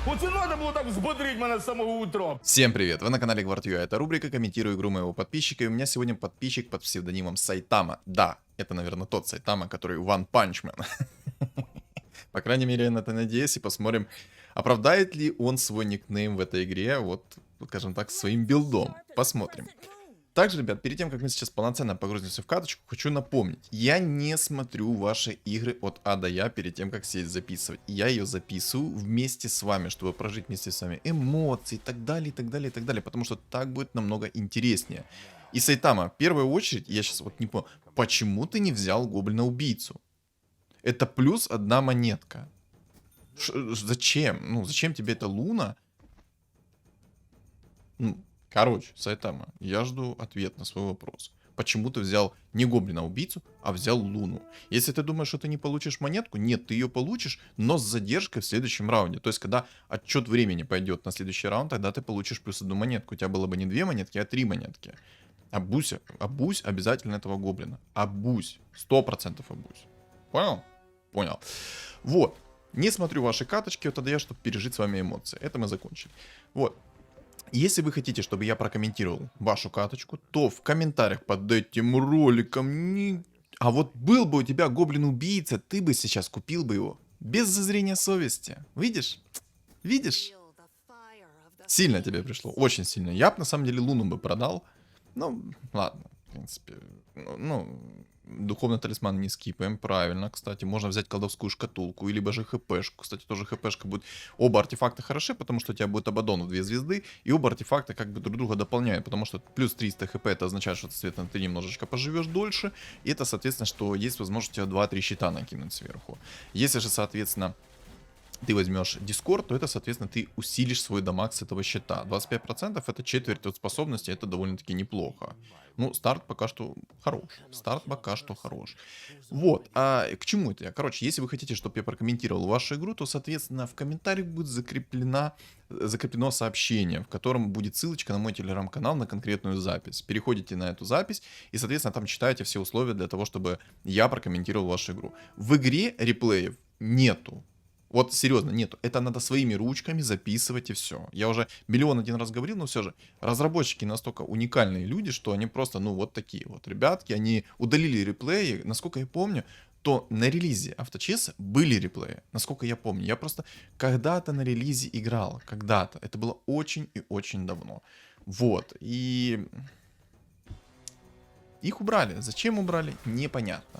Оце надо було так взбодрить мене з самого утра. Всем привет! Вы на канале Гвардию. Это рубрика «Комментирую игру моего подписчика». И у меня сегодня подписчик под псевдонимом Сайтама. Да, это, наверное, тот Сайтама, который One Punch Man. По крайней мере, я на это надеюсь. И посмотрим, оправдает ли он свой никнейм в этой игре, вот, скажем так, своим билдом. Посмотрим. Также, ребят, перед тем, как мы сейчас полноценно погрузимся в каточку, хочу напомнить, я не смотрю ваши игры от А до Я перед тем, как сесть записывать. Я ее записываю вместе с вами, чтобы прожить вместе с вами эмоции и так далее, и так далее, и так далее, потому что так будет намного интереснее. И Сайтама, в первую очередь, я сейчас вот не понял, почему ты не взял гоблина-убийцу? Это плюс одна монетка. Зачем? Ну, зачем тебе эта луна? Ну, короче, Сайтама, я жду ответ на свой вопрос. Почему ты взял не гоблина-убийцу, а взял луну? Если ты думаешь, что ты не получишь монетку, нет, ты ее получишь, но с задержкой в следующем раунде. То есть, когда отчет времени пойдет на следующий раунд, тогда ты получишь плюс одну монетку. У тебя было бы не 2 монетки, а 3 монетки. Обусь обязательно этого гоблина. Обусь. 100% обусь. Понял? Понял. Вот. Не смотрю ваши каточки, вот тогда я, чтобы пережить с вами эмоции. Это мы закончили. Вот. Если вы хотите, чтобы я прокомментировал вашу каточку, то в комментариях под этим роликом не... А вот был бы у тебя гоблин-убийца, ты бы сейчас купил бы его. Без зазрения совести. Видишь? Видишь? Сильно тебе пришло. Очень сильно. Я бы на самом деле луну бы продал. Ну, ладно. В принципе. Духовный талисман не скипаем, правильно, кстати. Можно взять колдовскую шкатулку, либо же хпшку. Кстати, тоже хпшка будет. Оба артефакта хороши, потому что у тебя будет Абадон в 2 звезды, и оба артефакта как бы друг друга дополняют, потому что плюс 300 хп это означает, что, соответственно, ты немножечко поживешь дольше, и это, соответственно, что есть возможность тебе 2-3 щита накинуть сверху. Если же, соответственно, ты возьмешь Дискорд, то это, соответственно, ты усилишь свой дамаг с этого щита. 25% это четверть от способности, это довольно-таки неплохо. Ну, старт пока что хорош. Старт пока что хорош. Вот, а к чему это я? Короче, если вы хотите, чтобы я прокомментировал вашу игру, то, соответственно, в комментариях будет закреплено сообщение, в котором будет ссылочка на мой телеграм-канал на конкретную запись. Переходите на эту запись и, соответственно, там читаете все условия для того, чтобы я прокомментировал вашу игру. В игре реплеев нету. Вот серьезно, нету. Это надо своими ручками записывать и все. Я уже миллион один раз говорил, но все же разработчики настолько уникальные люди, что они просто, ну вот такие вот ребятки, они удалили реплеи. Насколько я помню, то на релизе авточеса были реплеи. Насколько я помню. Я просто когда-то на релизе играл. Когда-то. Это было очень и очень давно. Вот. И их убрали. Зачем убрали? Непонятно.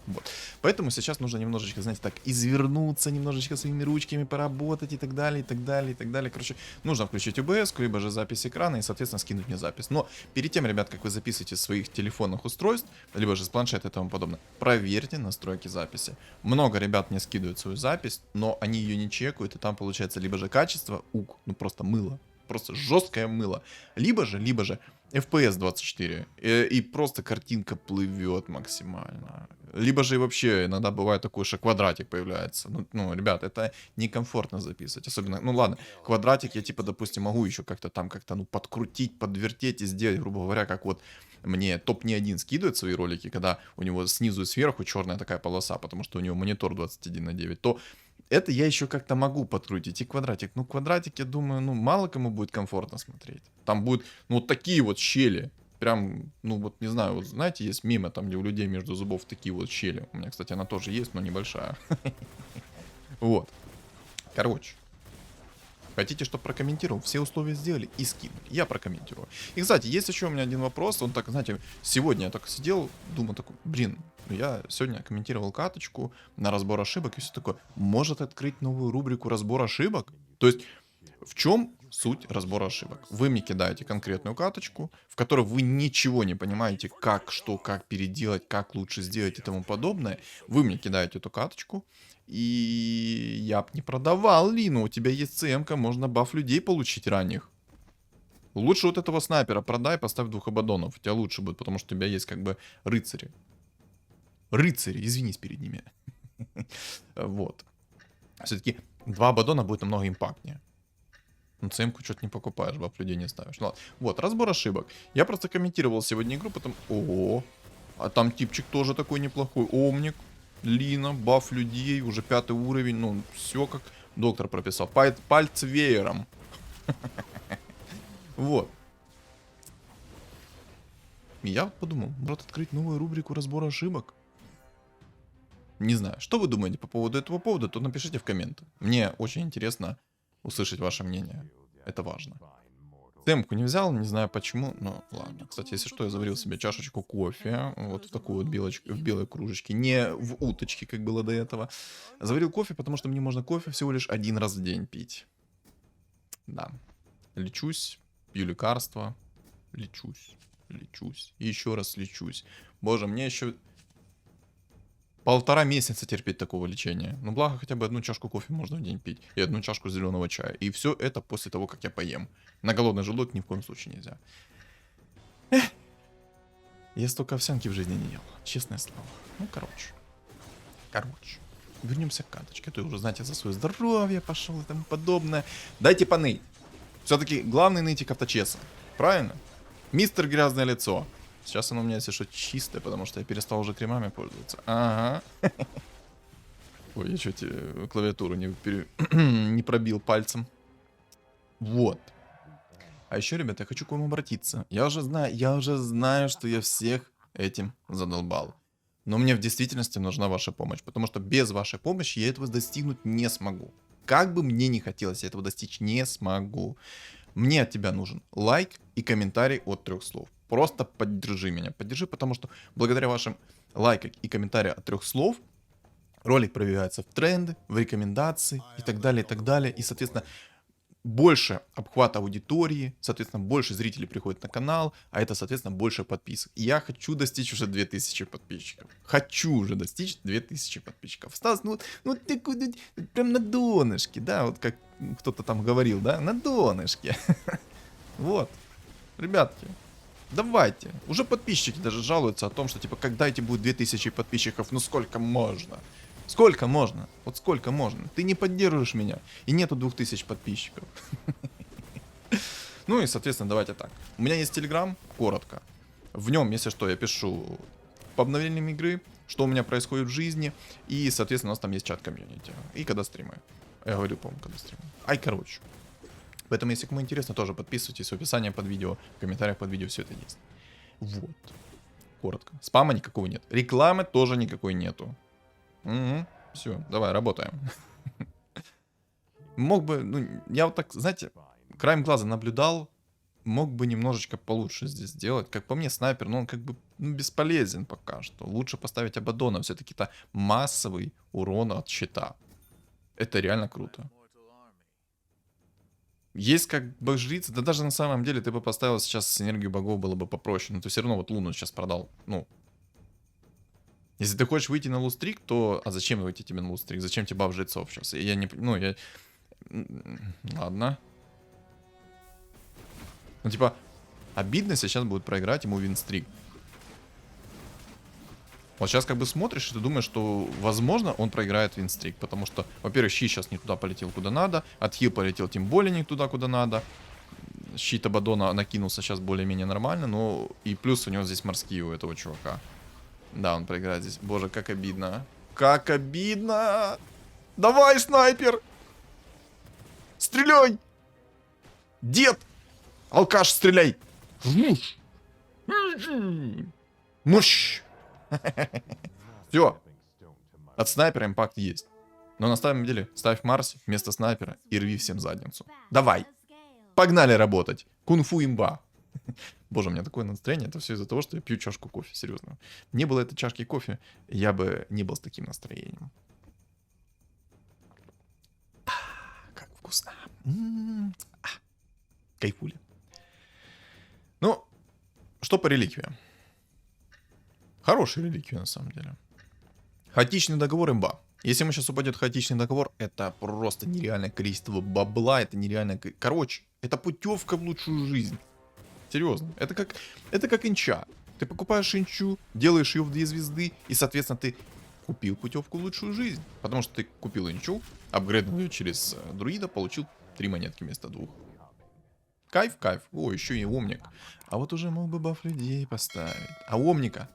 Вот. Поэтому сейчас нужно немножечко, знаете, так извернуться, немножечко своими ручками поработать и так далее, и так далее, и так далее. Короче, нужно включить OBS, либо же запись экрана и, соответственно, скинуть мне запись. Но перед тем, ребят, как вы записываете с своих телефонных устройств, либо же с планшета и тому подобное, проверьте настройки записи. Много ребят мне скидывают свою запись, но они ее не чекают, и там получается либо же качество, ну просто мыло. Просто жесткое мыло. Либо же FPS 24. И просто картинка плывет максимально. Либо же и вообще иногда бывает такое, что квадратик появляется. Ну, ребят, это некомфортно записывать. Особенно, ну ладно, квадратик я типа, допустим, могу еще как-то там ну, подкрутить, подвертеть и сделать, грубо говоря, как вот мне топ не один скидывает свои ролики, когда у него снизу и сверху черная такая полоса, потому что у него монитор 21:9, то это я еще как-то могу подкрутить. И квадратик. Ну, квадратик, я думаю, ну, мало кому будет комфортно смотреть. Там будут, ну, вот такие вот щели. Прям, ну, вот, не знаю, вот, знаете, есть мемы там, где у людей между зубов такие вот щели. У меня, кстати, она тоже есть, но небольшая. Вот. Короче. Хотите, чтобы прокомментировал? Все условия сделали и скинули. Я прокомментирую. И, кстати, есть еще у меня один вопрос. Он так, знаете, сегодня я так сидел, думал такой, блин, я сегодня комментировал каточку на разбор ошибок и все такое. Может открыть новую рубрику разбор ошибок? То есть, в чем суть разбора ошибок? Вы мне кидаете конкретную каточку, в которой вы ничего не понимаете, как, что, как переделать, как лучше сделать и тому подобное. Вы мне кидаете эту каточку, и я б не продавал Лину. У тебя есть ЦМ-ка, можно баф людей получить ранних. Лучше вот этого снайпера продай, поставь 2 Абадонов. У тебя лучше будет, потому что у тебя есть как бы рыцари. Рыцари, извинись перед ними. Вот. Все-таки 2 Абадона будет намного импактнее. Ну, ЦМ-ку что-то не покупаешь, баф людей не ставишь. Ну, ладно. Вот, разбор ошибок. Я просто комментировал сегодня игру, потом... Ого. А там типчик тоже такой неплохой. Омник. Лина, баф людей, уже 5 уровень, ну, все как Доктор прописал. Пальцы веером. Вот. И я вот подумал, может открыть новую рубрику разбора ошибок? Не знаю, что вы думаете по поводу этого повода, то напишите в комменты. Мне очень интересно услышать ваше мнение. Это важно. Темку не взял, не знаю почему, но ладно. Кстати, если что, я заварил себе чашечку кофе, вот в такой вот в белой кружечке, не в уточке, как было до этого. Заварил кофе, потому что мне можно кофе всего лишь один раз в день пить. Да. Лечусь, пью лекарства, лечусь, и еще раз лечусь. Боже, мне еще 1,5 месяца терпеть такого лечения. Ну, благо, хотя бы одну чашку кофе можно в день пить. И одну чашку зеленого чая. И все это после того, как я поем. На голодный желудок ни в коем случае нельзя. Эх. Я столько овсянки в жизни не ел. Честное слово. Ну, короче. Вернемся к карточке. А то уже, знаете, за свое здоровье пошел и тому подобное. Дайте поныть. Все-таки главный нытик авточеса. Правильно? Мистер Грязное Лицо. Сейчас оно у меня, если что, чистое, потому что я перестал уже кремами пользоваться. Ага. Ой, я чуть клавиатуру не пробил пальцем. Вот. А еще, ребята, я хочу к вам обратиться. Я уже знаю, что я всех этим задолбал. Но мне в действительности нужна ваша помощь, потому что без вашей помощи я этого достигнуть не смогу. Как бы мне ни хотелось, я этого достичь не смогу. Мне от тебя нужен лайк и комментарий от 3 слов. Просто поддержи меня. Поддержи, потому что благодаря вашим лайкам и комментариям от 3 слов ролик пробивается в тренды, в рекомендации и так далее, и так далее. И, соответственно, больше обхват аудитории, соответственно, больше зрителей приходит на канал, а это, соответственно, больше подписок. И я хочу достичь уже 2000 подписчиков. Хочу уже достичь 2000 подписчиков. Стас, ну ты куда, прям на донышке, да, вот как кто-то там говорил, да, на донышке. Вот, ребятки, давайте. Уже подписчики даже жалуются о том, что, типа, когда эти будет 2000 подписчиков, ну сколько можно? Сколько можно? Вот сколько можно? Ты не поддерживаешь меня, и нету 2000 подписчиков. Ну и, соответственно, давайте так. У меня есть Telegram, коротко. В нем, если что, я пишу по обновлениям игры, что у меня происходит в жизни, и, соответственно, у нас там есть чат комьюнити. И когда стримы. Я говорю, по-моему, когда стримы. Короче. Поэтому, если кому интересно, тоже подписывайтесь в описании под видео, в комментариях под видео все это есть. Вот. Коротко. Спама никакого нет. Рекламы тоже никакой нету. Угу. Все, давай, работаем. Мог бы, ну, я вот так, знаете, краем глаза наблюдал, мог бы немножечко получше здесь сделать. Как по мне, снайпер, ну, он как бы бесполезен пока что. Лучше поставить Абаддона, все-таки-то массовый урон от щита. Это реально круто. Есть как бы жрица, да даже на самом деле ты бы поставил сейчас энергию богов, было бы попроще. Но ты все равно вот Луну сейчас продал, ну. Если ты хочешь выйти на лустрик, то... А зачем выйти тебе на лустрик? Зачем тебе баф жрецов сейчас? Я не... Ну, я... Ладно. Ну, типа, обидно, если сейчас будет проиграть ему винстрик. Вот сейчас как бы смотришь, и ты думаешь, что, возможно, он проиграет винстрик. Потому что, во-первых, щит сейчас не туда полетел, куда надо. Отхил полетел тем более не туда, куда надо. Щит Абаддона накинулся сейчас более-менее нормально. Но и плюс у него здесь морские у этого чувака. Да, он проиграет здесь. Боже, как обидно. Как обидно! Давай, снайпер! Стреляй! Дед! Алкаш, стреляй! Муш! Все. От снайпера импакт есть. Но на самом деле ставь Марси вместо снайпера и рви всем задницу. Давай! Погнали работать! Кунг-фу имба! Боже, у меня такое настроение, это все из-за того, что я пью чашку кофе, серьезно. Не было этой чашки кофе, я бы не был с таким настроением. Как вкусно. Кайфули. Ну, что по реликвиям? Хорошая реликвия, на самом деле. Хаотичный договор имба. Если ему сейчас упадет хаотичный договор, это просто нереальное количество бабла, это нереальное... Короче, это путевка в лучшую жизнь. Серьезно. Это как инча. Ты покупаешь инчу, делаешь ее в 2 звезды, и, соответственно, ты купил путевку в лучшую жизнь. Потому что ты купил инчу, апгрейднул ее через друида, получил 3 монетки вместо 2. Кайф, кайф. О, еще и омник. А вот уже мог бы баф людей поставить. А омника?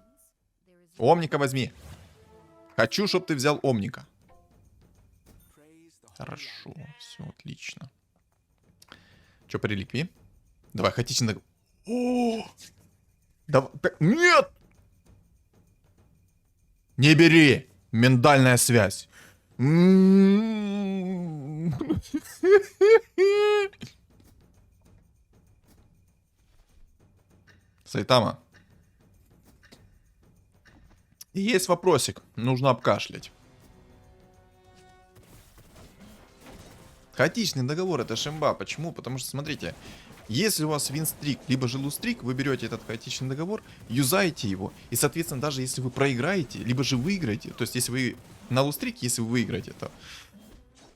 Омника возьми. Хочу, чтобы ты взял омника. Хорошо, все отлично. Че по реликвии? Давай, хаотичный договор. О! Давай. Нет! Не бери! Миндальная связь. Сайтама. Есть вопросик. Нужно обкашлять. Хаотичный договор — это шимба. Почему? Потому что, смотрите, если у вас винстрик, либо же лустрик, вы берете этот хаотичный договор, юзаете его, и, соответственно, даже если вы проиграете, либо же выиграете, то есть если вы на лустрик, если вы выиграете,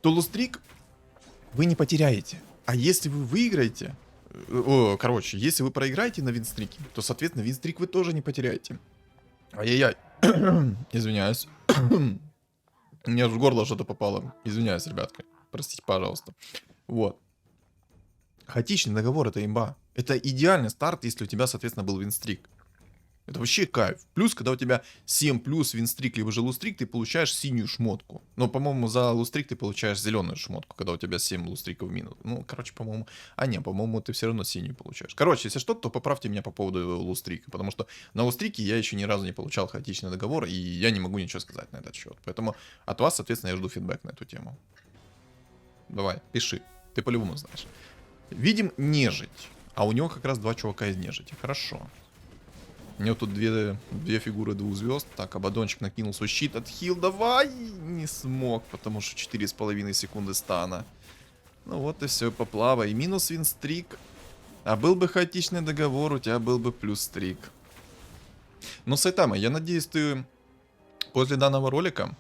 то лустрик вы не потеряете. А если вы выиграете, короче, если вы проиграете на винстрике, то, соответственно, винстрик вы тоже не потеряете. Ай-яй-яй. Извиняюсь. Мне в горло что-то попало. Извиняюсь, ребятка. Простите, пожалуйста. Вот. Хаотичный договор — это имба. Это идеальный старт, если у тебя, соответственно, был винстрик. Это вообще кайф. Плюс, когда у тебя 7 плюс винстрик, либо же лустрик, ты получаешь синюю шмотку. Но, по-моему, за лустрик ты получаешь зеленую шмотку, когда у тебя 7 лустриков в минус. Ну, короче, по-моему... А, не, по-моему, ты все равно синюю получаешь. Короче, если что, то поправьте меня по поводу лустрика. Потому что на лустрике я еще ни разу не получал хаотичный договор, и я не могу ничего сказать на этот счет. Поэтому от вас, соответственно, я жду фидбэк на эту тему. Давай, пиши. Ты по-любому знаешь. Видим нежить. А у него как раз 2 чувака из нежити. Хорошо. У него тут две фигуры 2 звезд. Так, Абадончик накинул свой щит. Отхил, давай! Не смог, потому что 4,5 секунды стана. Ну вот и все, поплава. И минус винстрик. А был бы хаотичный договор, у тебя был бы плюс стрик. Но, Сайтама, я надеюсь, ты после данного ролика,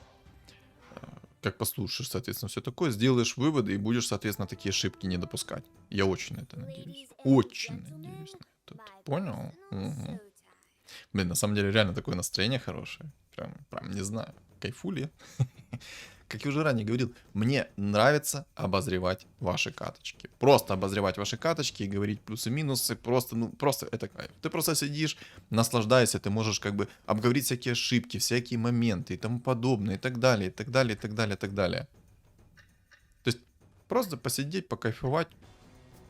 как послушаешь, соответственно, все такое, сделаешь выводы и будешь, соответственно, такие ошибки не допускать. Я очень на это надеюсь. Очень надеюсь на это. Ты понял? Угу. Блин, на самом деле реально такое настроение хорошее. Прям не знаю, кайфули. Как я уже ранее говорил, мне нравится обозревать ваши каточки. Просто обозревать ваши каточки и говорить плюсы-минусы. Просто это кайф. Ты просто сидишь, наслаждаешься, ты можешь как бы обговорить всякие ошибки, всякие моменты и тому подобное, и так далее, и так далее, и так далее, и так далее. То есть просто посидеть, покайфовать,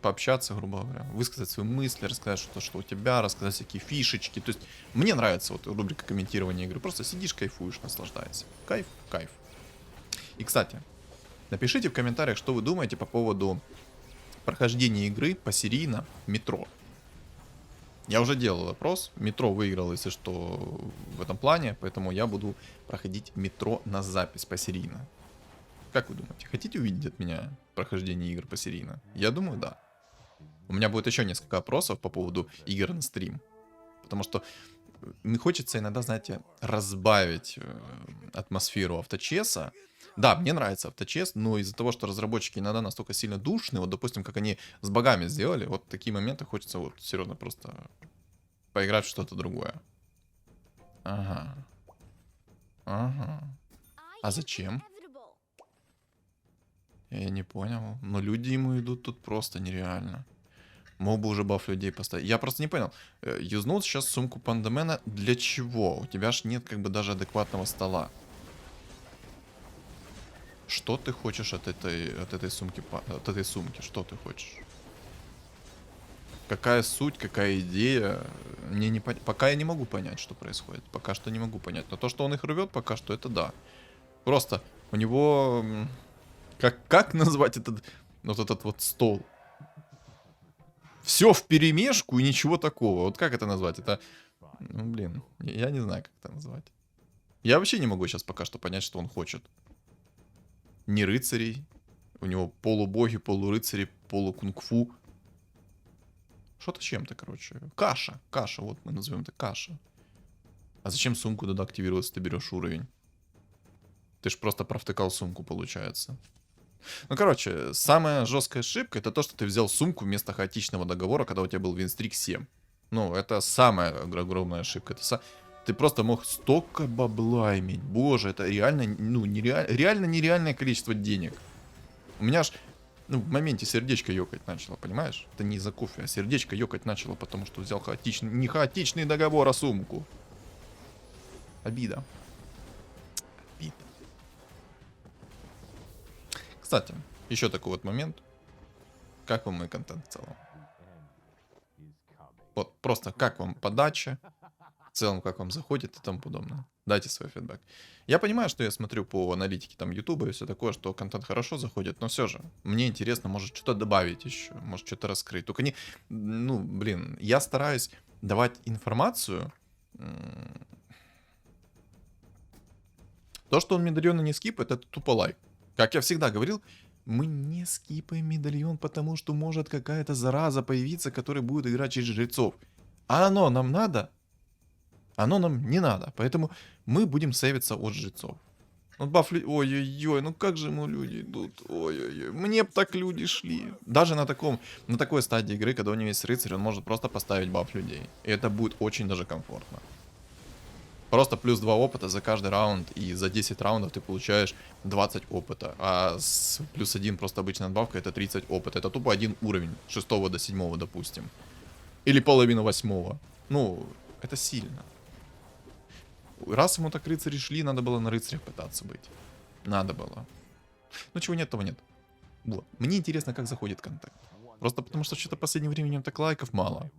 пообщаться, грубо говоря, высказать свои мысли, рассказать что у тебя, рассказать всякие фишечки. То есть мне нравится вот рубрика комментирования игры. Просто сидишь, кайфуешь, наслаждаешься. Кайф, кайф. И, кстати, напишите в комментариях, что вы думаете по поводу прохождения игры посерийно Метро. Я уже делал вопрос. Метро выиграл, если что, в этом плане, поэтому я буду проходить Метро на запись посерийно. Как вы думаете, хотите увидеть от меня прохождение игр посерийно? Я думаю, да. У меня будет еще несколько опросов по поводу игр на стрим. Потому что мне хочется иногда, знаете, разбавить атмосферу авточеса. Да, мне нравится авточес, но из-за того, что разработчики иногда настолько сильно душные, вот, допустим, как они с богами сделали, вот такие моменты хочется вот серьезно просто поиграть в что-то другое. Ага. Ага. А зачем? Я не понял. Но люди ему идут тут просто нереально. Мог бы уже баф людей поставить. Я просто не понял. Юзнул сейчас сумку Пандамена для чего? У тебя ж нет как бы даже адекватного стола. Что ты хочешь от этой сумки? От этой сумки? Что ты хочешь? Какая суть, какая идея? Мне не пока я не могу понять, что происходит. Пока что не могу понять. Но то, что он их рвет, пока что это да. Просто у него... Как назвать этот вот стол? Все вперемешку и ничего такого. Вот как это назвать? Это... Ну, блин, я не знаю, как это назвать. Я вообще не могу сейчас пока что понять, что он хочет. Не рыцарей. У него полубоги, полурыцари, полукунг-фу. Что-то с чем-то, короче. Каша. Каша, вот мы назовем это каша. А зачем сумку туда активировать, если ты берешь уровень? Ты ж просто провтыкал сумку, получается. Ну, короче, самая жесткая ошибка — это то, что ты взял сумку вместо хаотичного договора, когда у тебя был винстрик 7. Ну, это самая огромная ошибка. Ты просто мог столько бабла иметь. Боже, это реально, ну, нереальное количество денег. У меня ж, ну, в моменте сердечко ёкать начало, понимаешь? Это не из-за кофе, а сердечко ёкать начало, потому что взял не хаотичный договор, а сумку. Обида. Кстати, еще такой вот момент. Как вам мой контент в целом? Вот, просто как вам подача, в целом, как вам заходит и тому подобное. Дайте свой фидбэк. Я понимаю, что я смотрю по аналитике там Ютуба и все такое, что контент хорошо заходит, но все же, мне интересно, может что-то добавить еще, может что-то раскрыть. Только не, ну, блин, я стараюсь давать информацию. То, что он медальоны не скипает, это тупо лайк. Как я всегда говорил, мы не скипаем медальон, потому что может какая-то зараза появиться, которая будет играть через жрецов. А оно нам надо? Оно нам не надо. Поэтому мы будем сейвиться от жрецов. Вот баф... Ой-ой-ой, ну как же ему люди идут? Ой-ой-ой, мне б так люди шли. Даже на такой стадии игры, когда у него есть рыцарь, он может просто поставить баф людей. И это будет очень даже комфортно. Просто плюс 2 опыта за каждый раунд, и за 10 раундов ты получаешь 20 опыта. А с плюс 1 просто обычная надбавка это 30 опыта. Это тупо один уровень, 6 до 7, допустим. Или половину 8. Ну, это сильно. Раз ему так рыцари шли, надо было на рыцарях пытаться быть. Надо было. Ну чего нет, того нет. Вот. Мне интересно, как заходит контент. Просто потому что что-то в последнее время так лайков мало.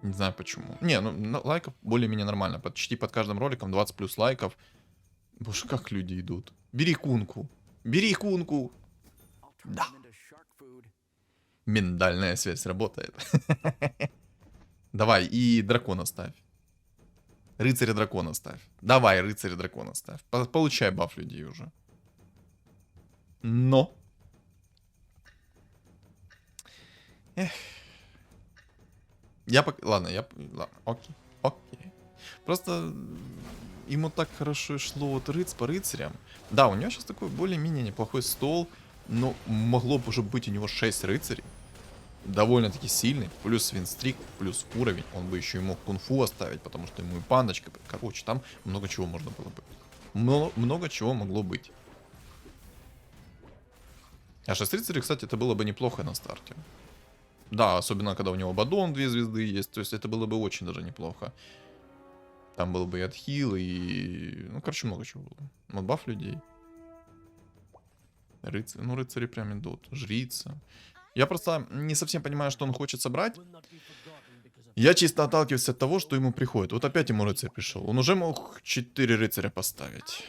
Не знаю почему. Не, ну лайков более-менее нормально. Почти под каждым роликом 20 плюс лайков. Боже, как люди идут. Бери кунку. Бери кунку. Да. Миндальная связь работает. Давай, и дракона ставь. Рыцаря дракона ставь. Давай, рыцаря дракона ставь. Получай баф людей уже. Но. Эх. Ладно, окей. Окей. Просто ему так хорошо шло вот по рыцарям. Да, у него сейчас такой более-менее неплохой стол. Но могло бы уже быть у него 6 рыцарей. Довольно-таки сильный. Плюс винстрик, плюс уровень. Он бы еще и мог кунфу оставить, потому что ему и пандочка. Короче, там много чего можно было быть. Много чего могло быть. А 6 рыцарей, кстати, это было бы неплохо на старте. Да, особенно когда у него Бадон 2 звезды есть. То есть это было бы очень даже неплохо. Там был бы и отхил, и... Ну, короче, много чего было. Вот баф людей. Рыцари прям идут. Жрица. Я просто не совсем понимаю, что он хочет собрать. Я чисто отталкиваюсь от того, что ему приходит. Вот опять ему рыцарь пришел. Он уже мог 4 рыцаря поставить.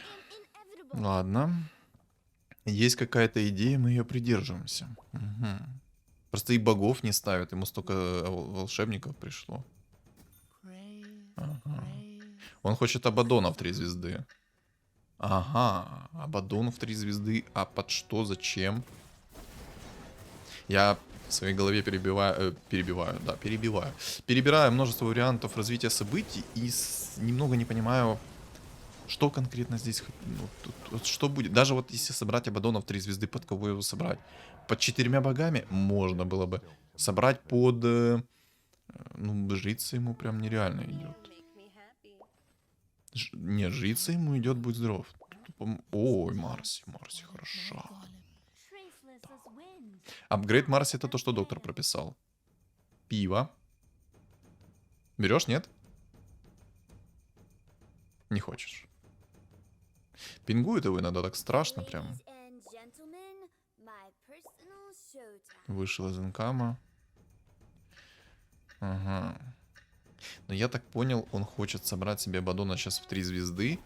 Ладно. Есть какая-то идея, мы ее придерживаемся. Угу. Просто и богов не ставят, ему столько волшебников пришло. Ага. Он хочет Абадона в 3 звезды. Ага, Абадон в 3 звезды. А под что, зачем? Я в своей голове перебираю. Перебираю множество вариантов развития событий и немного не понимаю, что конкретно здесь, ну, что будет. Даже вот если собрать Абадона в 3 звезды, под кого его собрать? Под 4 богами можно было бы. Собрать под... ну, жрица ему прям нереально идет. Не, жрица ему идет, будь здоров. Ой, Марси, хороша. Апгрейд Марси это то, что доктор прописал. Пиво. Берешь, нет? Не хочешь. Пингует его иногда так страшно прям. Вышел из инкама. Ага. Но я так понял, он хочет собрать себе Бадона сейчас в 3 звезды.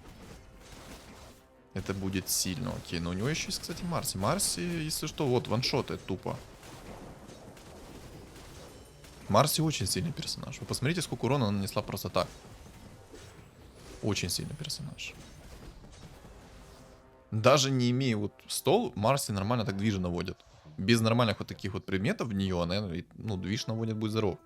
Это будет сильно, окей. Но у него еще есть, кстати, Марси. Марси, если что, вот, ваншоты тупо. Марси очень сильный персонаж. Вы посмотрите, сколько урона она нанесла просто так. Очень сильный персонаж. Даже не имея вот стол, Марси нормально так движа наводит. Без нормальных вот таких вот предметов в нее, она, ну, движ наводит, будь здоров.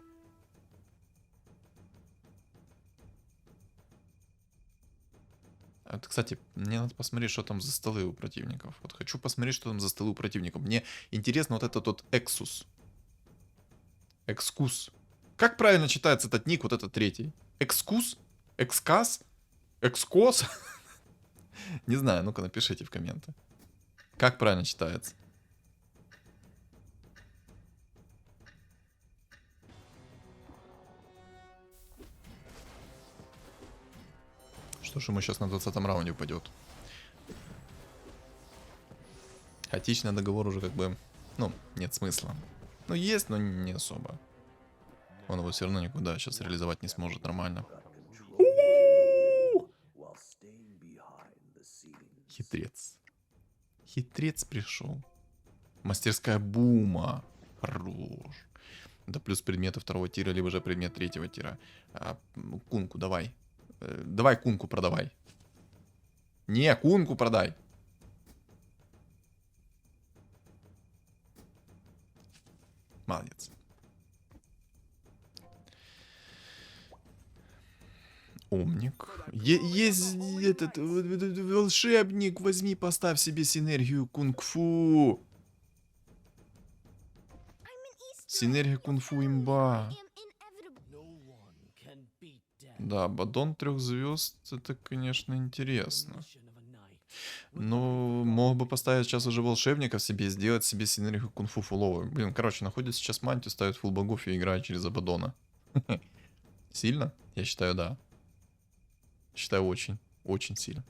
Это, кстати, мне надо посмотреть, что там за столы у противников. Вот хочу посмотреть, что там за столы у противников. Мне интересно вот этот вот Эксус. Экскус. Как правильно читается этот ник, вот этот третий? Экскус? Эксказ? Экскос? Не знаю, ну-ка напишите в комменты. Как правильно читается? Что ж ему сейчас на 20-м раунде упадет? Хаотичный договор уже как бы, ну, нет смысла. Ну, есть, но не особо. Он его все равно никуда сейчас реализовать не сможет нормально. Хитрец. Хитрец пришел. Мастерская бума. Хорош. Да плюс предметы второго тира, либо же предмет третьего тира. Кунку давай. Давай кунку продавай. Не, кунку продай. Молодец. Умник. Есть этот волшебник. Возьми, поставь себе синергию кунг-фу. Синергия кунг-фу имба. Да, Бадон 3 звезд, это, конечно, интересно. Но мог бы поставить сейчас уже волшебника себе, сделать себе синергию кунг-фу фуловую. Блин, короче, находит сейчас мантию, ставит фул богов и играет через Абадона. Сильно? Я считаю, да. Считаю, очень. Очень сильно.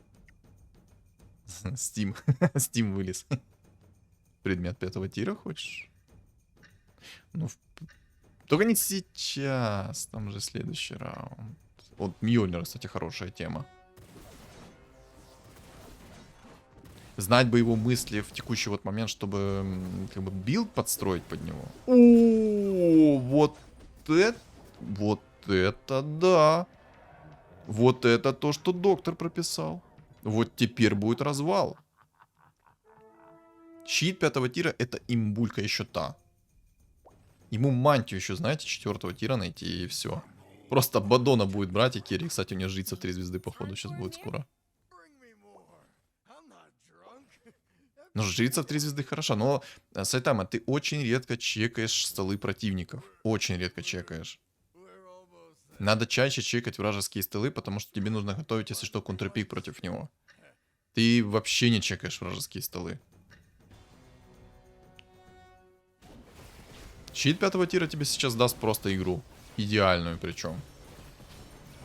Steam. Steam вылез. Предмет 5 тира хочешь? Ну, только не сейчас. Там же следующий раунд. Вот Мьёльнир, кстати, хорошая тема. Знать бы его мысли в текущий вот момент, чтобы как бы билд подстроить под него. О, вот это да. Вот это то, что доктор прописал. Вот теперь будет развал. Щит 5 тира это имбулька еще та. Ему мантию еще, знаете, 4 тира найти и все. Просто Бадона будет брать и керри. Кстати, у него жрица в 3 звезды, походу, сейчас будет скоро. Ну, жрица в 3 звезды хороша, но, Сайтама, ты очень редко чекаешь столы противников. Очень редко чекаешь. Надо чаще чекать вражеские столы, потому что тебе нужно готовить, если что, контрпик против него. Ты вообще не чекаешь вражеские столы. Щит 5 тира тебе сейчас даст просто игру. Идеальную причем.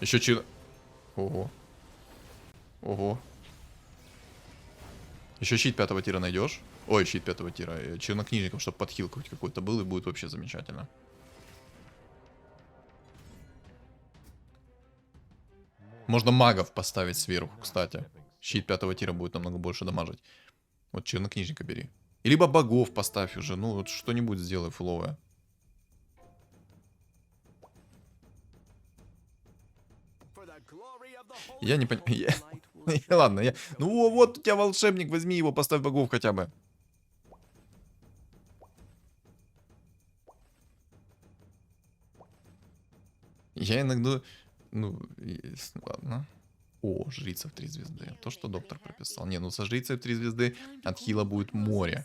Еще Ого. Ого. Еще щит 5 тира найдешь. Ой, щит 5 тира. Чернокнижником, чтобы подхил хоть какой-то был, и будет вообще замечательно. Можно магов поставить сверху, кстати. Щит 5 тира будет намного больше дамажить. Вот чернокнижника бери. И либо богов поставь уже. Ну, вот что-нибудь сделай фуловое. Я не понимаю. Ладно, ну вот у тебя волшебник, возьми его, поставь богов хотя бы. Я иногда... Ну, ладно. О, жрица в 3 звезды. То, что доктор прописал. Не, ну со жрицей в 3 звезды от хила будет море.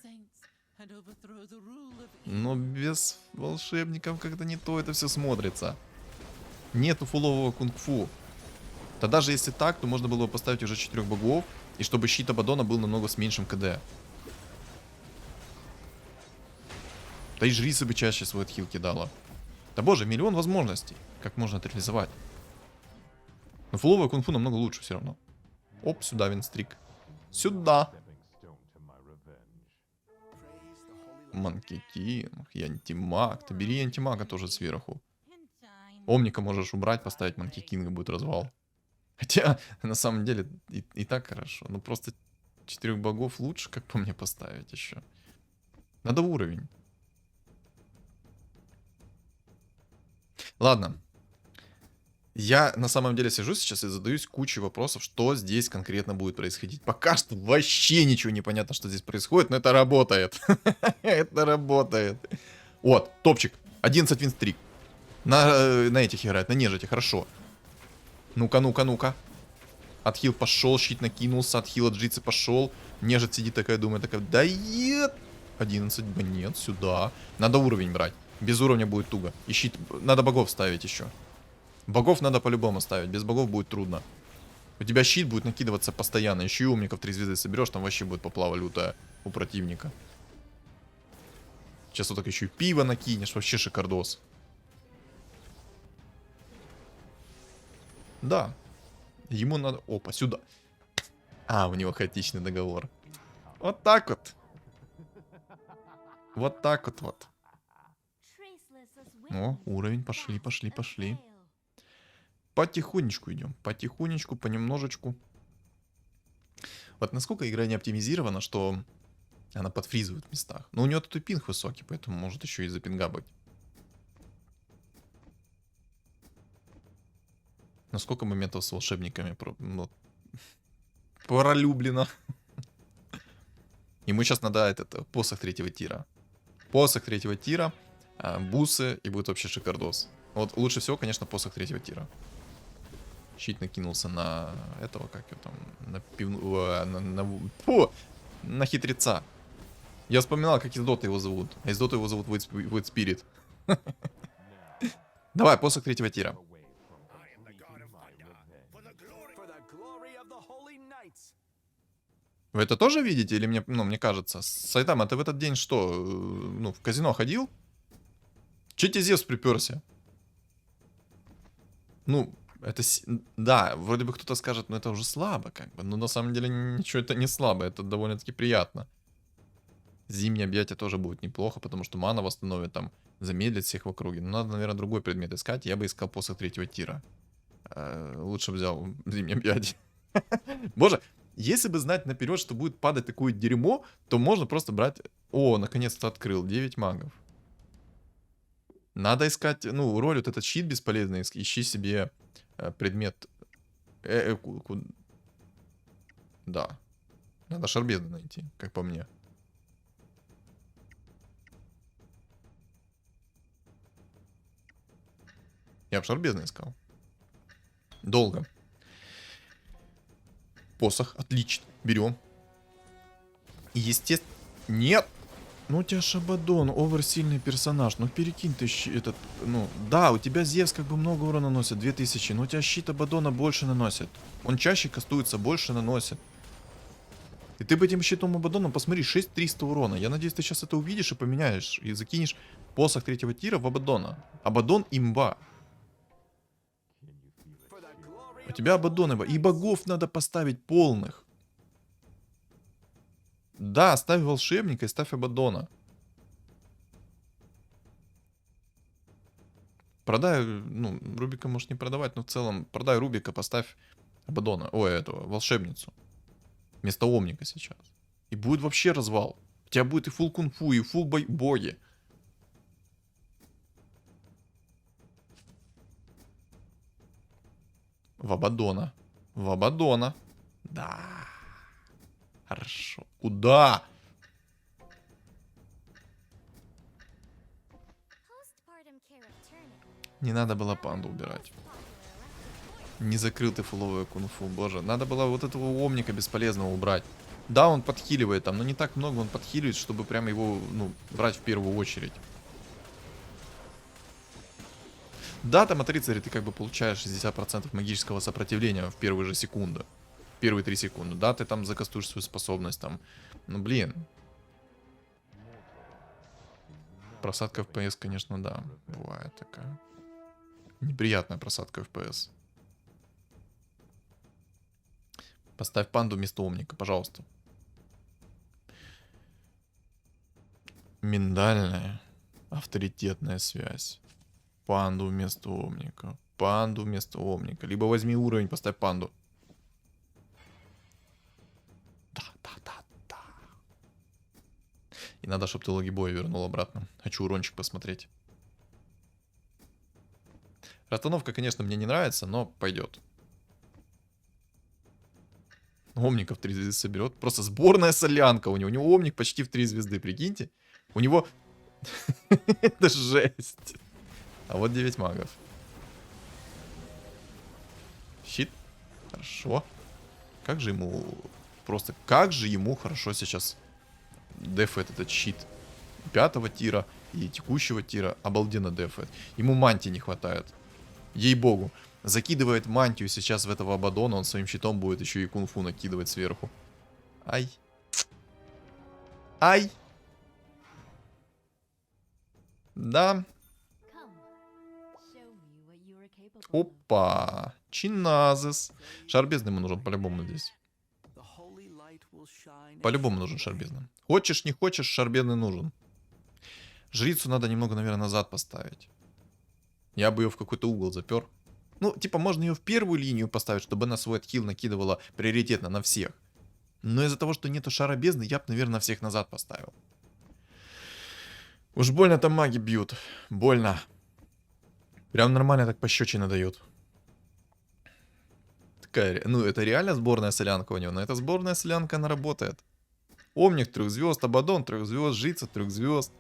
Но без волшебников как-то не то это все смотрится. Нету фулового кунг-фу. Да даже если так, то можно было бы поставить уже 4 богов, и чтобы щит Абадона был намного с меньшим КД. Да и жрица бы чаще свой отхил кидала. Да боже, миллион возможностей, как можно это реализовать. Но фуловое кунг-фу намного лучше все равно. Оп, сюда винстрик. Сюда. Манкетин, и антимаг. Ты бери антимага тоже сверху. Омника можешь убрать, поставить Манкетинга, будет развал. Хотя, на самом деле, и так хорошо. Ну, просто 4 богов лучше, как по мне, поставить еще. Надо уровень. Ладно. Я, на самом деле, сижу сейчас и задаюсь кучей вопросов, что здесь конкретно будет происходить. Пока что вообще ничего не понятно, что здесь происходит, но это работает. Это работает. Вот, топчик. 11 винстрик. На этих играет, на нежити, хорошо. Ну-ка, ну-ка, ну-ка. Отхил пошел, щит накинулся, отхил от жрицы пошел. Нежить сидит такая, думает, такая, да нет. 11 нет, сюда. Надо уровень брать. Без уровня будет туго. И щит, надо богов ставить еще. Богов надо по-любому ставить, без богов будет трудно. У тебя щит будет накидываться постоянно. Еще и умников 3 звезды соберешь, там вообще будет поплава лютая у противника. Сейчас вот так еще и пиво накинешь, вообще шикардос. Да. Ему надо... Опа, сюда. А, у него хаотичный договор. Вот так вот. Вот так вот. О, уровень, пошли, пошли, пошли. Потихонечку идем, потихонечку, понемножечку. Вот насколько игра не оптимизирована, что она подфризывает в местах. Но у нее тут и пинг высокий, поэтому может еще из-за пинга быть. Насколько моментов с волшебниками пролюблено. Ему сейчас надо этот посох третьего тира. Посох третьего тира, бусы, и будет вообще шикардос. Вот лучше всего, конечно, посох третьего тира. Щит накинулся на этого, как его там, на пивну... на хитреца. Я вспоминал, как из Доты его зовут. А из Доты его зовут Void Spirit. Давай, посох третьего тира. Вы это тоже видите? Или мне, ну, мне кажется? Сайтам, а ты в этот день что? Ну, в казино ходил? Че тебе Зевс приперся? Ну, это... Да, вроде бы кто-то скажет, ну это уже слабо, как бы. Но на самом деле ничего это не слабо, это довольно-таки приятно. Зимнее объятие тоже будет неплохо, потому что мана восстановит, там, замедлит всех в округе. Но надо, наверное, другой предмет искать. Я бы искал посох третьего тира. Лучше бы взял зимнее объятие. Боже, если бы знать наперед, что будет падать такое дерьмо, то можно просто брать... О, наконец-то открыл. 9 магов. Надо искать, ну, роль вот этот щит бесполезный. Ищи себе предмет. Да. Надо шарбезды найти, как по мне. Я бы шарбезно искал. Долго. Посох, отлично. Берем. И естественно... Нет! Ну у тебя Шабадон, оверсильный персонаж. Ну перекинь ты этот... Ну, да, у тебя Зевс как бы много урона наносит, 2000. Но у тебя щит Абадона больше наносит. Он чаще кастуется, больше наносит. И ты бы этим щитом Абадоном, посмотри, 6300 урона. Я надеюсь, ты сейчас это увидишь и поменяешь. И закинешь посох третьего тира в Абадона. Абадон имба. У тебя Абадон имба. И богов надо поставить полных. Да, ставь волшебника и ставь Абадона. Продай, ну, Рубика можешь не продавать, но в целом продай Рубика, поставь Абадона. Ой, этого, волшебницу. Вместо Омника сейчас. И будет вообще развал. У тебя будет и фул кунг-фу, и фул боги. В Абадона. В Абадона. Да. Хорошо. Куда? Не надо было панду убирать. Не закрыл ты фуловое кунг-фу, боже. Надо было вот этого Омника бесполезного убрать. Да, он подхиливает там, но не так много он подхиливает, чтобы прям его, ну, брать в первую очередь. Да, там от рыцаря ты как бы получаешь 60% магического сопротивления в первые же секунды. Первые 3 секунды. Да, ты там закастуешь свою способность там. Ну, блин. Просадка FPS, конечно, да. Бывает такая. Неприятная просадка FPS. Поставь панду вместо Омника, пожалуйста. Миндальная. Авторитетная связь. Панду вместо Омника. Панду вместо Омника. Либо возьми уровень, поставь панду. Да. И надо, чтобы ты логибоя вернул обратно. Хочу урончик посмотреть. Расстановка, конечно, мне не нравится, но пойдет. Омников 3 звезды соберет. Просто сборная солянка у него. У него Омник почти в 3 звезды, прикиньте. У него... Это жесть. А вот 9 магов. Щит. Хорошо. Как же ему... Просто как же ему хорошо сейчас дефает этот щит 5-го тира и текущего тира. Обалденно дефает. Ему мантии не хватает. Ей-богу. Закидывает мантию сейчас в этого Абадона. Он своим щитом будет еще и кунг-фу накидывать сверху. Ай. Ай. Да. Опа. Чиназес. Шарбезный ему нужен по-любому здесь. По-любому нужен шарбезный. Хочешь, не хочешь, шарбезный нужен. Жрицу надо немного, наверное, назад поставить. Я бы ее в какой-то угол запер. Ну, типа, можно ее в первую линию поставить, чтобы она свой отхил накидывала приоритетно на всех. Но из-за того, что нету шара бездны, я бы, наверное, всех назад поставил. Уж больно там маги бьют. Больно. Прям нормально так пощечины дают. Такая, ну, это реально сборная солянка у него, но эта сборная солянка, она работает. Омник 3 звезд, Абадон 3 звезд, Жрица 3 звезд.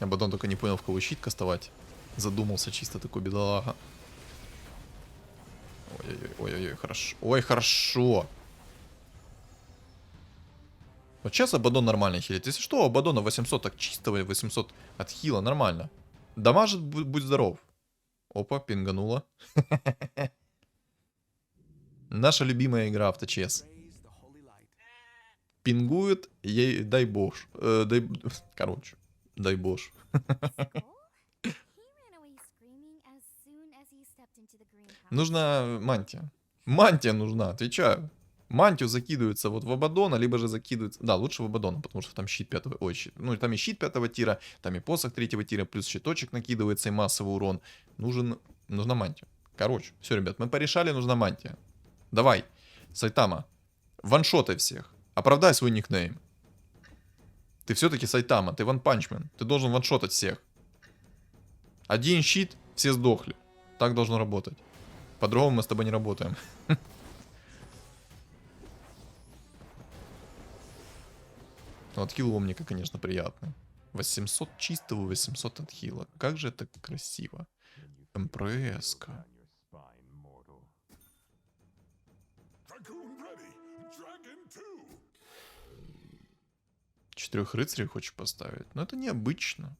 Абадон только не понял, в кого щит кастовать. Задумался чисто такой бедолага. Ой-ой-ой, хорошо. Ой, хорошо. Вот сейчас Абадон нормально хилит. Если что, у Абадона 800 так чистого, 800 от хила, нормально. Дамажит, будь здоров. Опа, пинганула. Наша любимая игра в ТЧС. Пингует, ей дай бог. Короче, дай бог. Нужна мантия. Мантия нужна, отвечаю. Мантию закидывается вот в Абадона, либо же закидывается... Да, лучше в Абадона, потому что там щит 5-го... Ой, щит... Ну, там и щит 5-го тира, там и посох 3-го тира, плюс щиточек накидывается и массовый урон. Нужна мантия. Короче, все, ребят, мы порешали, нужна мантия. Давай, Сайтама, ваншотай всех. Оправдай свой никнейм. Ты все-таки Сайтама, ты ванпанчмен. Ты должен ваншотать всех. Один щит, все сдохли. Так должно работать. По-другому мы с тобой не работаем. Отхил Омника, конечно, приятный. 800 чистого, 800 отхила. Как же это красиво. МПС-ка. 4 рыцарей хочешь поставить? Но это необычно.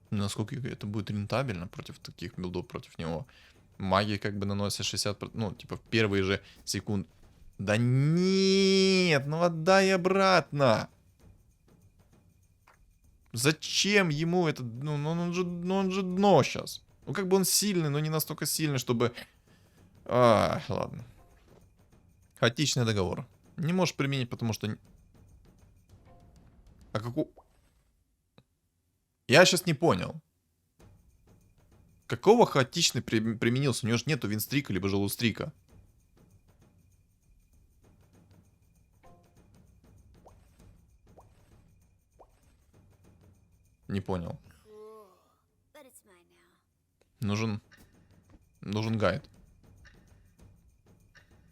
Насколько это будет рентабельно против таких билдов, против него. Маги как бы наносят 60%, ну, типа в первые же секунды. Да нет, ну отдай обратно. Зачем ему это? Ну он же дно сейчас. Ну как бы он сильный, но не настолько сильный, чтобы... Ладно. Хаотичный договор. Не можешь применить, потому что... А какого... Я сейчас не понял. Какого хаотичный применился? У него же нету винстрика, либо же лустрика. Не понял. Нужен гайд.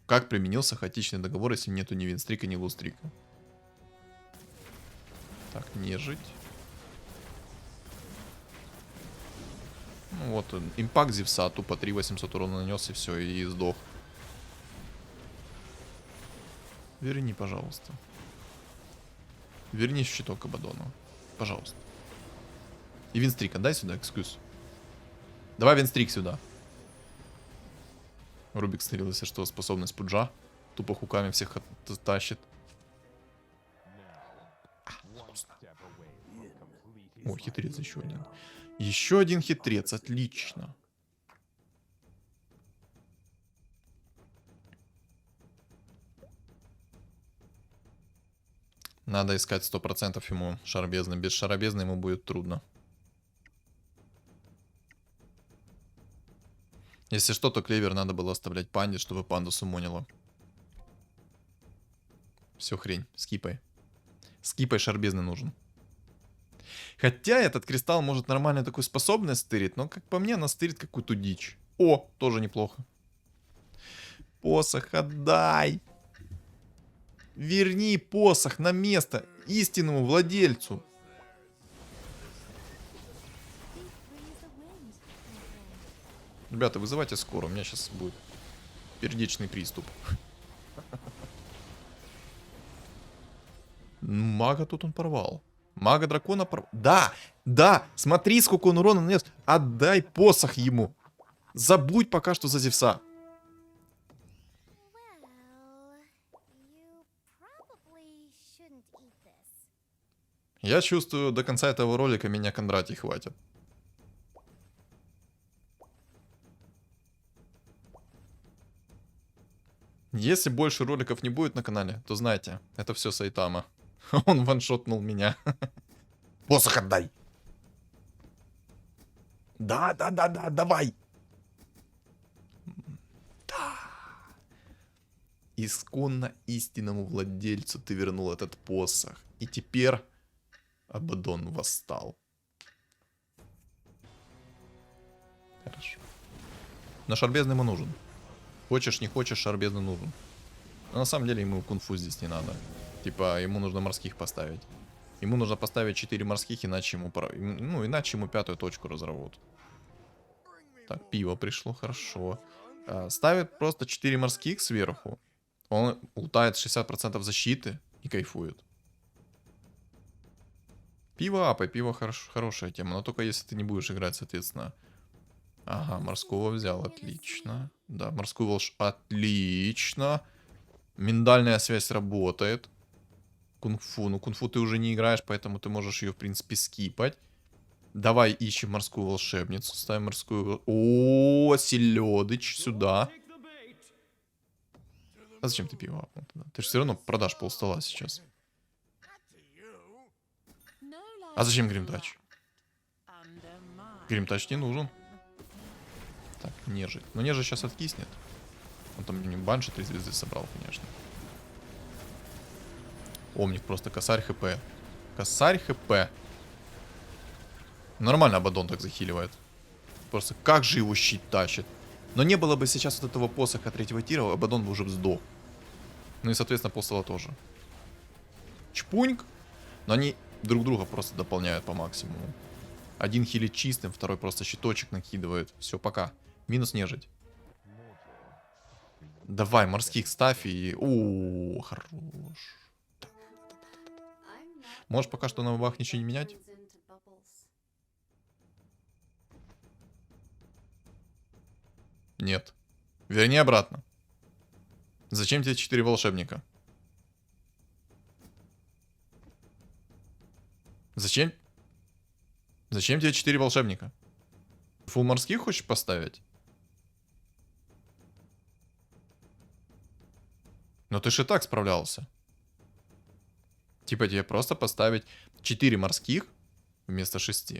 Как применился хаотичный договор, если нету ни винстрика, ни лустрика? Так, нежить. Ну вот, импакт Зевса, тупо 3800 урона нанес и все, и сдох. Верни, пожалуйста. Верни щиток Абадона. Пожалуйста. И винстрика, дай сюда, экскьюз. Давай винстрик сюда. Рубик стырил, если что, способность пуджа. Тупо хуками всех тащит. О, хитрец еще один. Еще один хитрец, отлично. Надо искать 100% ему шарбезны. Без шарбезны ему будет трудно. Если что, то клевер надо было оставлять панде, чтобы панду сумонила. Все хрень, скипай. Скипай, шарбезны нужен. Хотя этот кристалл может нормально такую способность стырить, но как по мне, она стырит какую-то дичь. О, тоже неплохо. Посох отдай. Верни посох на место истинному владельцу. Ребята, вызывайте скорую, у меня сейчас будет сердечный приступ. Мага тут он порвал. Мага дракона порвал. Да, да, смотри, сколько он урона нанес. Отдай посох ему. Забудь пока что за Зевса. Я чувствую, до конца этого ролика меня Кондратий хватит. Если больше роликов не будет на канале, то знайте, это все Сайтама. Он ваншотнул меня. Посох отдай. Да, давай. Да. Исконно истинному владельцу ты вернул этот посох. И теперь Абаддон восстал. Хорошо. Но шарбезный ему нужен. Хочешь, не хочешь, шарбезный нужен. Но на самом деле ему кунг-фу здесь не надо. Типа, ему нужно морских поставить. Ему нужно поставить 4 морских, иначе ему, ну, иначе ему 5-ю точку разорвут. Так, пиво пришло, хорошо. Ставит просто 4 морских сверху. Он лутает 60% защиты и кайфует. Пиво апай, пиво хорошая тема, но только если ты не будешь играть, соответственно. Ага, морского взял, отлично. Да, морскую волш... Отлично. Миндальная связь работает. Кунг-фу. Ну, кунг-фу ты уже не играешь, поэтому ты можешь ее, в принципе, скипать. Давай ищем морскую волшебницу. Ставим морскую... О, селедыч, сюда. А зачем ты пиво апнул тогда? Ты же все равно продашь полстола сейчас. А зачем гримтач? Гримтач не нужен. Так, нежить. Но нежить сейчас откиснет. Он там не банши 3 звезды собрал, конечно. Омник просто косарь хп. Косарь хп. Нормально Абаддон так захиливает. Просто как же его щит тащит. Но не было бы сейчас вот этого посоха 3-го тира, Абаддон бы уже сдох. Ну и, соответственно, полстола тоже. Чпуньк. Но они друг друга просто дополняют по максимуму. Один хилит чистым, второй просто щиточек накидывает. Все, пока. Минус нежить. Давай, морских ставь и... О, хорош. Можешь пока что на бабах ничего не менять? Нет. Верни обратно. Зачем тебе 4 волшебника? Зачем? Зачем тебе 4 волшебника? Фул морских хочешь поставить? Но ты же и так справлялся. Типа тебе просто поставить 4 морских вместо 6.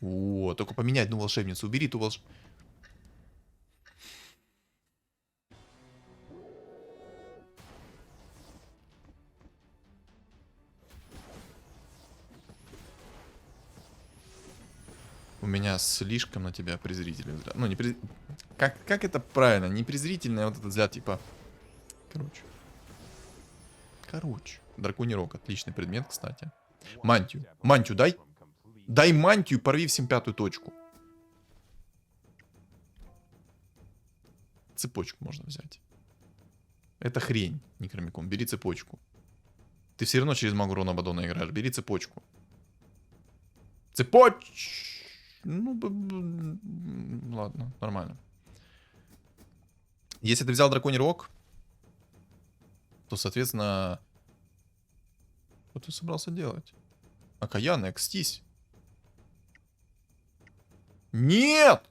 О, только поменять одну волшебницу. Убери ту волшебницу. У меня слишком на тебя презрительный взгляд. Ну, не през... как это правильно? Не презрительный, а вот этот взгляд, типа... Короче. Драконий рог. Отличный предмет, кстати. Мантию. Мантию дай. Дай мантию, порви всем 5-ю точку. Цепочку можно взять. Это хрень, Некромикон. Бери цепочку. Ты все равно через магу Рона Абаддона играешь. Бери цепочку. Ну, ладно, нормально. Если ты взял драконий рог, то, соответственно... Что ты собрался делать? Окаянный, окстись. Нет!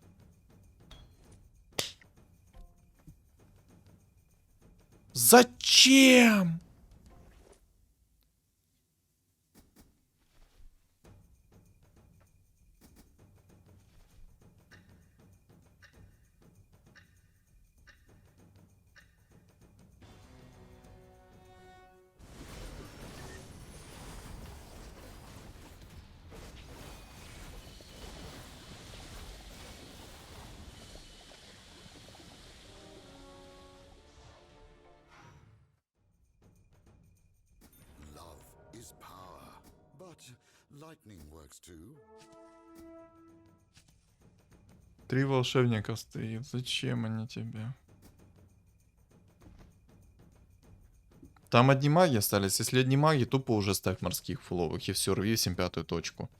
Зачем? Is power, but lightning works too. 3 волшебника стоит. Зачем они тебе? Там одни маги остались. Если одни маги, тупо уже ставь морских фуловых. И все, рви всем 5-ю точку.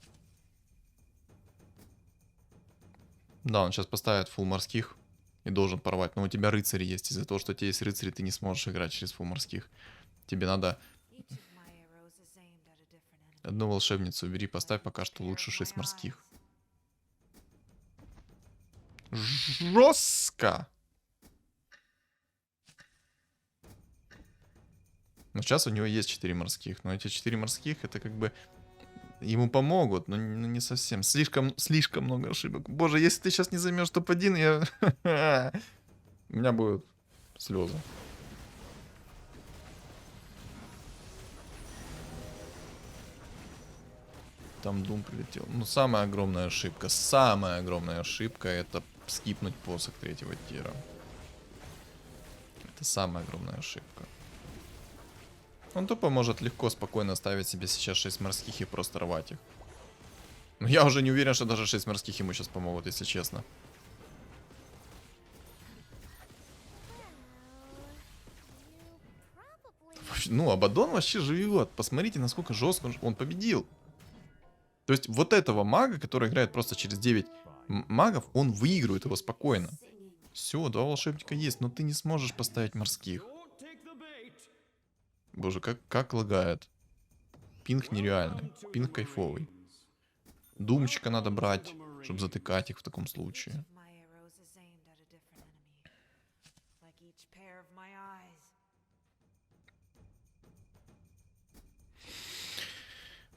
Да, он сейчас поставит фул морских и должен порвать. Но у тебя рыцари есть. Из-за того, что у тебя есть рыцари, ты не сможешь играть через фул морских. Тебе надо... Одну волшебницу убери, поставь пока что лучше 6 морских. Жестко! Но сейчас у него есть 4 морских. Но эти 4 морских, это как бы... Ему помогут, но не совсем. Слишком много ошибок. Боже, если ты сейчас не займешь топ-1, я... У меня будут слезы. Там Дум прилетел. Ну, самая огромная ошибка это скипнуть посох 3-го тира. Это самая огромная ошибка. Он тупо может легко, спокойно ставить себе сейчас 6 морских и просто рвать их. Но я уже не уверен, что даже 6 морских ему сейчас помогут, если честно. Ну, Абаддон вообще живет. Посмотрите, насколько жестко он победил. То есть вот этого мага, который играет просто через 9 магов, он выигрывает его спокойно. Все, 2 волшебника есть, но ты не сможешь поставить морских. Боже, как лагает. Пинг нереальный. Пинг кайфовый. Думчика надо брать, чтобы затыкать их в таком случае.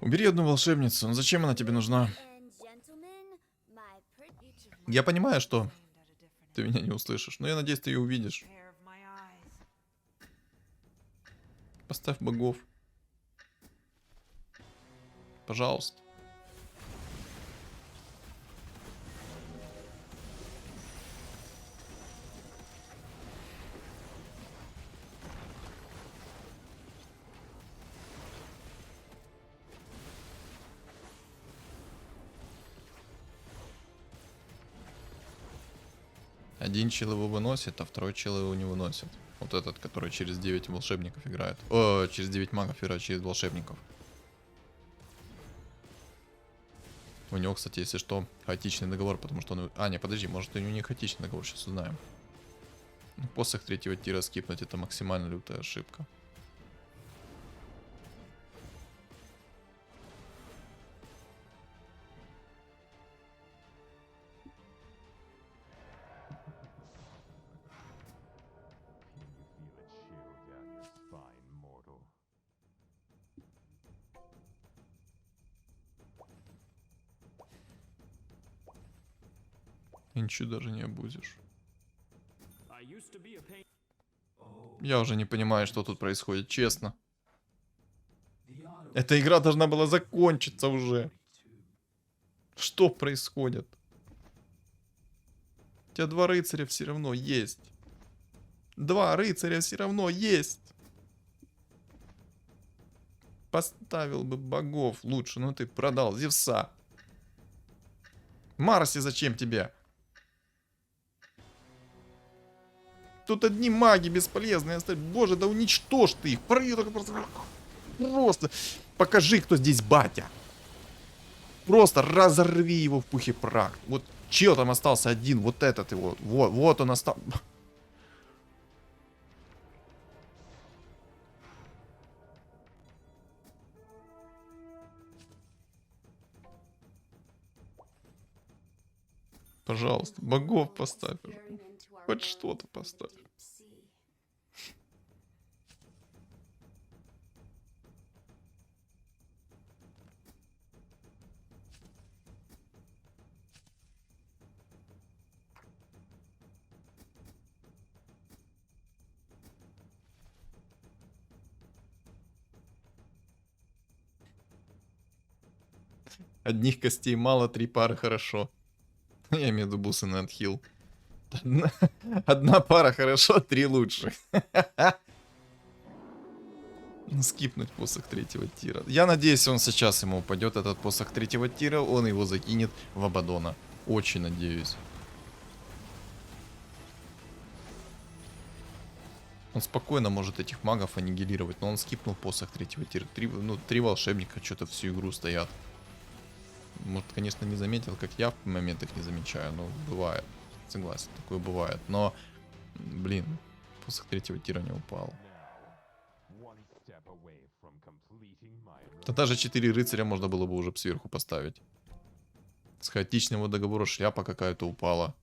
Убери одну волшебницу. Ну зачем она тебе нужна? Я понимаю, что ты меня не услышишь, но я надеюсь, ты ее увидишь. Поставь богов. Пожалуйста. Один чел его выносит, а второй чел его не выносит. Вот этот, который через 9 волшебников играет. О, через 9 магов играет, через волшебников. У него, кстати, если что, хаотичный договор, потому что он... А, не, подожди, может и у них хаотичный договор, сейчас узнаем. Ну, посох 3-го тира скипнуть, это максимально лютая ошибка. И ничего даже не обузишь. Я уже не понимаю, что тут происходит, честно. Эта игра должна была закончиться уже. Что происходит? У тебя 2 рыцаря все равно есть. 2 рыцаря все равно есть. Поставил бы богов лучше, но ты продал Зевса. Марси зачем тебе? Тут одни маги бесполезные. Боже, да уничтожь ты их. Просто покажи, кто здесь батя. Просто разорви его в пух и прах. Вот чел там остался один, вот этот его. Вот он остался. Пожалуйста, богов поставь. Хоть что-то поставь. Одних костей мало, 3 пары хорошо. Я имею в виду бусы на отхил. Одна пара хорошо, 3 лучше. Скипнуть посох 3-го тира. Я надеюсь, он сейчас ему упадет, этот посох 3-го тира. Он его закинет в Абаддона. Очень надеюсь. Он спокойно может этих магов аннигилировать. Но он скипнул посох 3-го тира. 3 волшебника что-то всю игру стоят. Может, конечно, не заметил, как я в моментах не замечаю. Но бывает. Согласен, такое бывает. Но, блин, посох 3-го тира не упал. Да даже 4 рыцаря можно было бы уже сверху поставить. С хаотичного договора шляпа какая-то упала.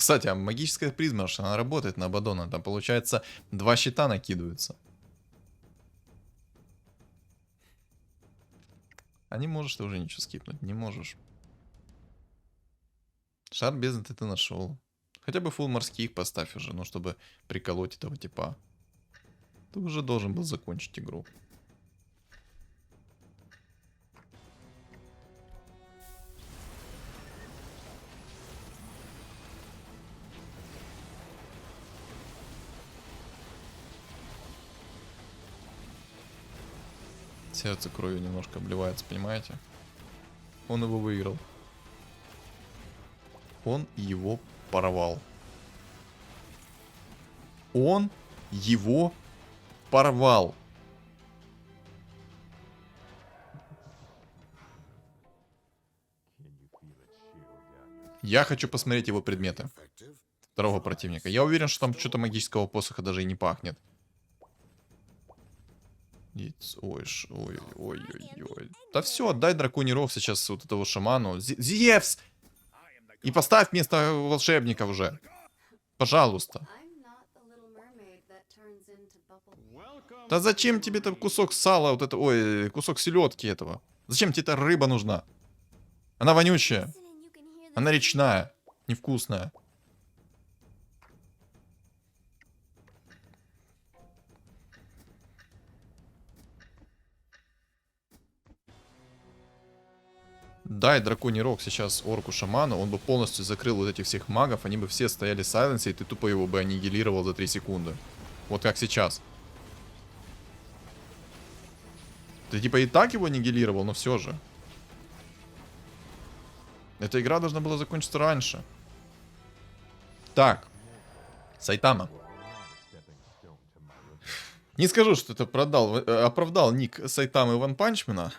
Кстати, а магическая призма, она работает на Абаддона. Там, получается, 2 щита накидываются. А не можешь ты уже ничего скипнуть, не можешь. Шар бездны ты нашел. Хотя бы фул морских поставь уже, ну, чтобы приколоть этого типа. Ты уже должен был закончить игру. Сердце кровью немножко обливается, понимаете? Он его выиграл. Он его порвал. Он его порвал. Я хочу посмотреть его предметы. Effective. Второго противника. Я уверен, что там что-то магического посоха даже и не пахнет. Ой, ой, ой, ой, ой. Да все, отдай драконий рог сейчас вот этого шаману. Зевс! И поставь вместо волшебника уже. Пожалуйста. Да зачем тебе там кусок сала, вот это, ой, кусок селедки этого? Зачем тебе эта рыба нужна? Она вонючая. Она речная. Невкусная. Дай драконий рог сейчас орку-шаману, он бы полностью закрыл вот этих всех магов, они бы все стояли в сайленсе, и ты тупо его бы аннигилировал за 3 секунды. Вот как сейчас. Ты типа и так его аннигилировал, но все же. Эта игра должна была закончиться раньше. Так. Сайтама. Не скажу, что это оправдал ник Сайтамы Ванпанчмена.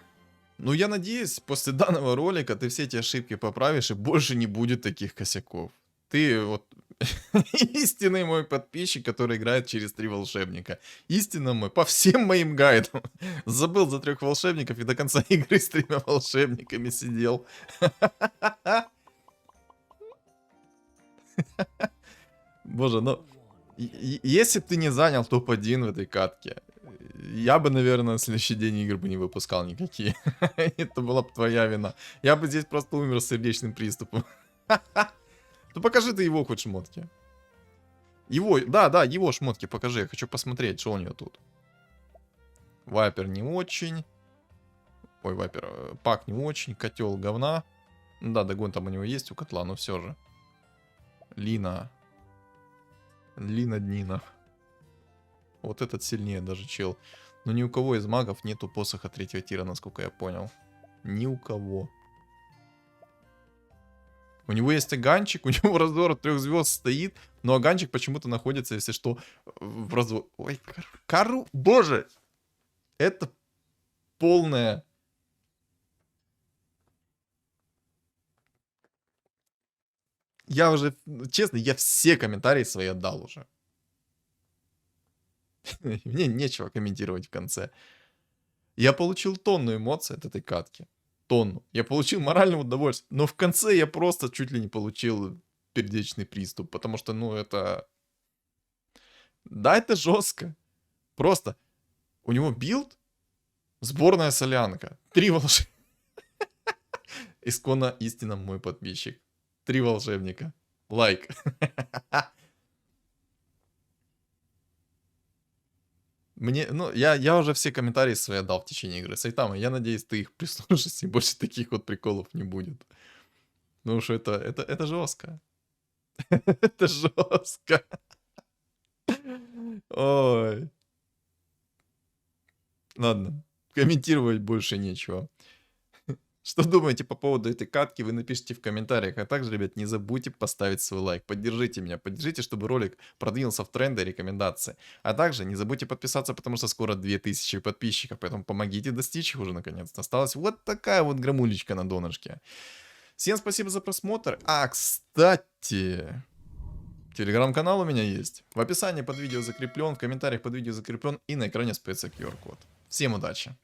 Ну, я надеюсь, после данного ролика ты все эти ошибки поправишь, и больше не будет таких косяков. Ты вот истинный мой подписчик, который играет через 3 волшебника. Истинно мой, по всем моим гайдам. Забыл за 3 волшебников и до конца игры с 3 волшебниками сидел. Боже, ну... Если бы ты не занял топ-1 в этой катке, я бы, наверное, на следующий день игр бы не выпускал никакие. Это была бы твоя вина. Я бы здесь просто умер с сердечным приступом. Ну покажи ты его хоть шмотки. Его, да, его шмотки покажи. Я хочу посмотреть, что у него тут. Вайпер не очень. Ой, Вайпер, пак не очень. Котел говна. Да, догон там у него есть у котла, но все же. Лина. Лина-днина. Вот этот сильнее даже, чел. Но ни у кого из магов нету посоха 3-го тира, насколько я понял. Ни у кого. У него есть аганчик, у него раздор 3 звезд стоит, но аганчик почему-то находится, если что, в раздор... Ой, Боже! Это полная... Я уже, честно, я все комментарии свои отдал уже. Мне нечего комментировать в конце. Я получил тонну эмоций от этой катки. Тонну. Я получил моральное удовольствие. Но в конце я просто чуть ли не получил сердечный приступ. Потому что, ну, это... Да, это жестко. Просто у него билд сборная солянка. 3 волшебника. Исконно истинно мой подписчик. 3 волшебника. Лайк. Мне, ну, я уже все комментарии свои дал в течение игры. Сайтама, я надеюсь, ты их прислушаешься, и больше таких вот приколов не будет. Ну что это жестко. Это жестко. Ой. Ладно, комментировать больше нечего. Что думаете по поводу этой катки, вы напишите в комментариях. А также, ребят, не забудьте поставить свой лайк. Поддержите меня, поддержите, чтобы ролик продвинулся в тренды и рекомендации. А также не забудьте подписаться, потому что скоро 2000 подписчиков. Поэтому помогите достичь их уже наконец-то. Осталась вот такая вот грамулечка на донышке. Всем спасибо за просмотр. А, кстати... Телеграм-канал у меня есть. В описании под видео закреплен, в комментариях под видео закреплен и на экране спецкQR-код. Всем удачи!